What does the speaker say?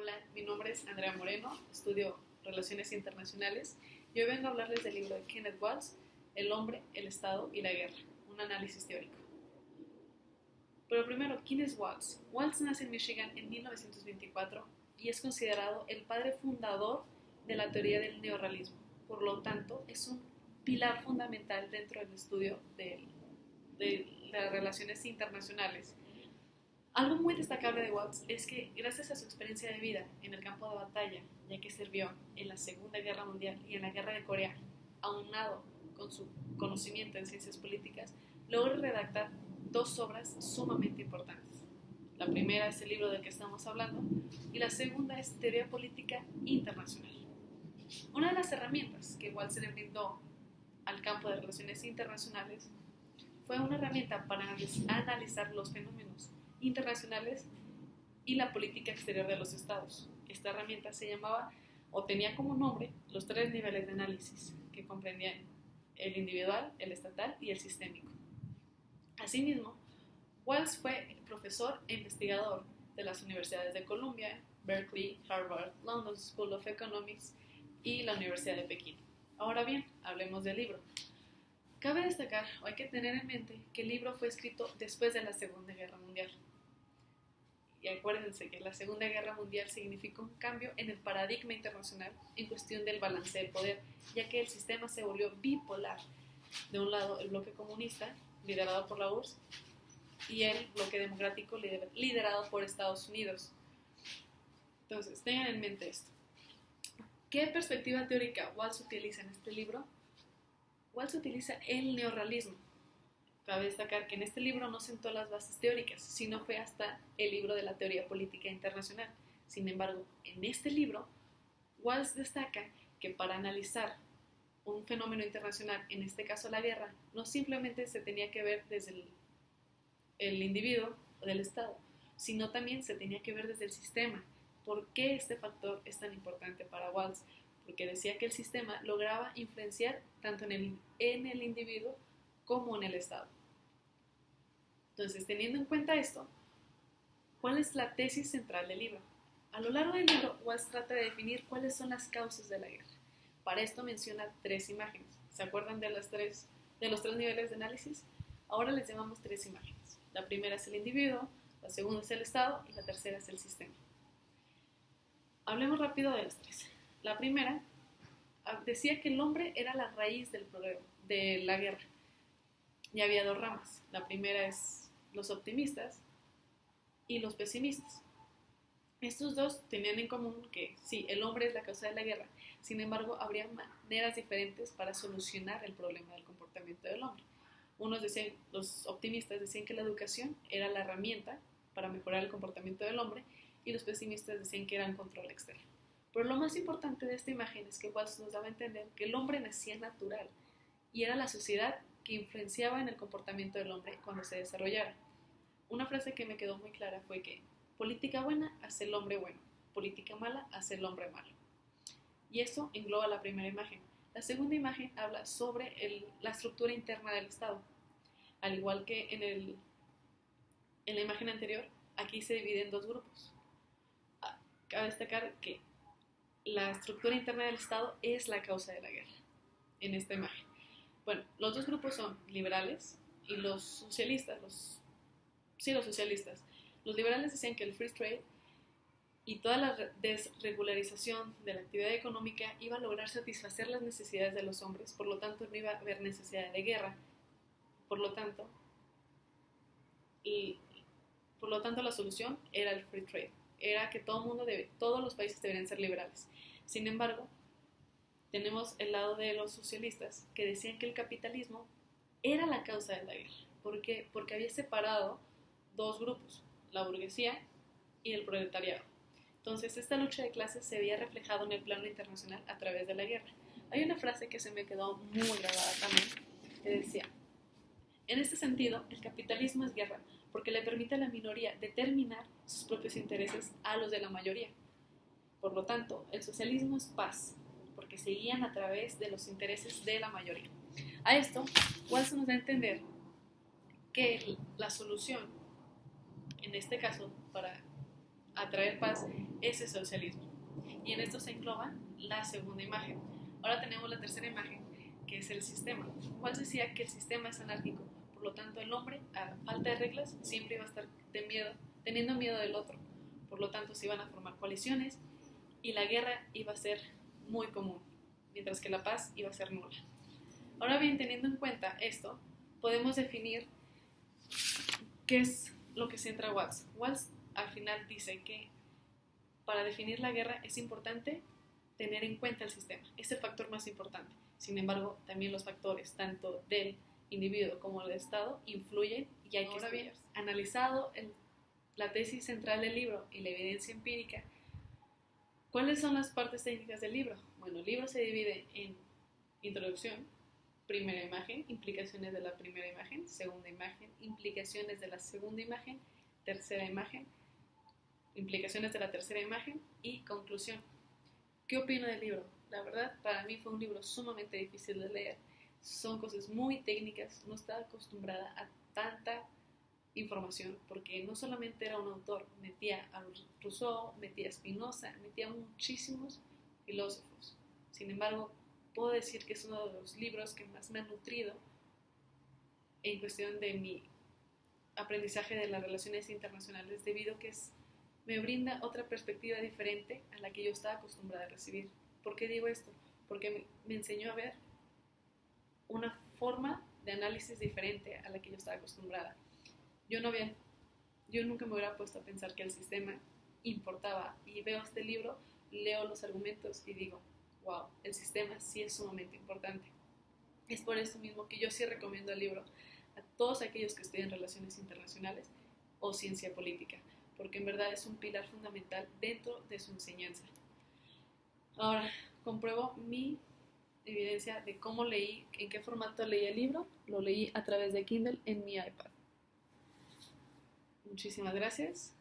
Hola, mi nombre es Andrea Moreno, estudio Relaciones Internacionales y hoy vengo a hablarles del libro de Kenneth Waltz, El hombre, el Estado y la guerra, un análisis teórico. Pero primero, ¿quién es Waltz? Waltz nace en Michigan en 1924 y es considerado el padre fundador de la teoría del neorrealismo. Por lo tanto, es un pilar fundamental dentro del estudio de las relaciones internacionales. Algo muy destacable de Waltz es que, gracias a su experiencia de vida en el campo de batalla, ya que sirvió en la Segunda Guerra Mundial y en la Guerra de Corea, aunado con su conocimiento en ciencias políticas, logra redactar dos obras sumamente importantes. La primera es el libro del que estamos hablando y la segunda es Teoría Política Internacional. Una de las herramientas que Waltz le brindó al campo de relaciones internacionales fue una herramienta para analizar los fenómenos internacionales y la política exterior de los estados. Esta herramienta se llamaba, o tenía como nombre, los tres niveles de análisis, que comprendían el individual, el estatal y el sistémico. Asimismo, Waltz fue profesor e investigador de las universidades de Columbia, Berkeley, Harvard, London School of Economics y la Universidad de Pekín. Ahora bien, hablemos del libro. Cabe destacar, o hay que tener en mente, que el libro fue escrito después de la Segunda Guerra Mundial. Y acuérdense que la Segunda Guerra Mundial significó un cambio en el paradigma internacional en cuestión del balance de poder, ya que el sistema se volvió bipolar. De un lado, el bloque comunista, liderado por la URSS, y el bloque democrático, liderado por Estados Unidos. Entonces, tengan en mente esto. ¿Qué perspectiva teórica Waltz utiliza en este libro? Waltz utiliza el neorrealismo. Cabe destacar que en este libro no sentó las bases teóricas, sino fue hasta el libro de la teoría política internacional. Sin embargo, en este libro, Waltz destaca que para analizar un fenómeno internacional, en este caso la guerra, no simplemente se tenía que ver desde el individuo o del Estado, sino también se tenía que ver desde el sistema. ¿Por qué este factor es tan importante para Waltz? Porque decía que el sistema lograba influenciar tanto en el individuo como en el Estado. Entonces, teniendo en cuenta esto, ¿cuál es la tesis central del libro? A lo largo del libro, Waltz trata de definir cuáles son las causas de la guerra. Para esto menciona tres imágenes. ¿Se acuerdan de los tres niveles de análisis? Ahora les llamamos tres imágenes. La primera es el individuo, la segunda es el Estado y la tercera es el sistema. Hablemos rápido de las tres. La primera decía que el hombre era la raíz del problema, de la guerra. Y había dos ramas. La primera es los optimistas y los pesimistas. Estos dos tenían en común que sí, el hombre es la causa de la guerra. Sin embargo, habría maneras diferentes para solucionar el problema del comportamiento del hombre. Los optimistas decían que la educación era la herramienta para mejorar el comportamiento del hombre y los pesimistas decían que era un control externo. Pero lo más importante de esta imagen es que Waltz nos daba a entender que el hombre nacía natural y era la sociedad que influenciaba en el comportamiento del hombre cuando se desarrollara. Una frase que me quedó muy clara fue que política buena hace el hombre bueno, política mala hace el hombre malo. Y eso engloba la primera imagen. La segunda imagen habla sobre la estructura interna del Estado. Al igual que en la imagen anterior, aquí se divide en dos grupos. Cabe destacar que la estructura interna del Estado es la causa de la guerra en esta imagen. Bueno, los dos grupos son liberales y los socialistas. Los socialistas. Los liberales decían que el free trade y toda la desregularización de la actividad económica iba a lograr satisfacer las necesidades de los hombres, por lo tanto no iba a haber necesidad de guerra, por lo tanto la solución era el free trade, era que todos los países deberían ser liberales. Sin embargo, tenemos el lado de los socialistas que decían que el capitalismo era la causa de la guerra. ¿Por qué? Porque había separado dos grupos, la burguesía y el proletariado. Entonces, esta lucha de clases se veía reflejado en el plano internacional a través de la guerra. Hay una frase que se me quedó muy grabada también, que decía: en este sentido, el capitalismo es guerra, porque le permite a la minoría determinar sus propios intereses a los de la mayoría. Por lo tanto, el socialismo es paz, porque se guían a través de los intereses de la mayoría. A esto, Waltz nos da a entender que la solución, en este caso, para atraer paz, ese socialismo. Y en esto se engloba la segunda imagen. Ahora tenemos la tercera imagen, que es el sistema. Walls decía que el sistema es anárquico, por lo tanto el hombre, a falta de reglas, siempre iba a estar teniendo miedo del otro. Por lo tanto se iban a formar coaliciones y la guerra iba a ser muy común, mientras que la paz iba a ser nula. Ahora bien, teniendo en cuenta esto, podemos definir qué es lo que centra Walls. Walls al final dice que para definir la guerra es importante tener en cuenta el sistema, es el factor más importante. Sin embargo, también los factores, tanto del individuo como del Estado, influyen y hay que estudiar. Bien, analizado la tesis central del libro y la evidencia empírica, ¿cuáles son las partes técnicas del libro? Bueno, el libro se divide en introducción, primera imagen, implicaciones de la primera imagen, segunda imagen, implicaciones de la segunda imagen, tercera imagen, implicaciones de la tercera imagen y conclusión. ¿Qué opino del libro? La verdad, para mí fue un libro sumamente difícil de leer. Son cosas muy técnicas, no estaba acostumbrada a tanta información, porque no solamente era un autor, metía a Rousseau, metía a Spinoza, metía a muchísimos filósofos. Sin embargo, puedo decir que es uno de los libros que más me ha nutrido en cuestión de mi aprendizaje de las relaciones internacionales, debido a que me brinda otra perspectiva diferente a la que yo estaba acostumbrada a recibir. ¿Por qué digo esto? Porque me enseñó a ver una forma de análisis diferente a la que yo estaba acostumbrada. Yo nunca me hubiera puesto a pensar que el sistema importaba, y veo este libro, leo los argumentos y digo, wow, el sistema sí es sumamente importante. Es por eso mismo que yo sí recomiendo el libro a todos aquellos que estudian relaciones internacionales o ciencia política, porque en verdad es un pilar fundamental dentro de su enseñanza. Ahora, compruebo mi evidencia de cómo leí, en qué formato leí el libro. Lo leí a través de Kindle en mi iPad. Muchísimas gracias.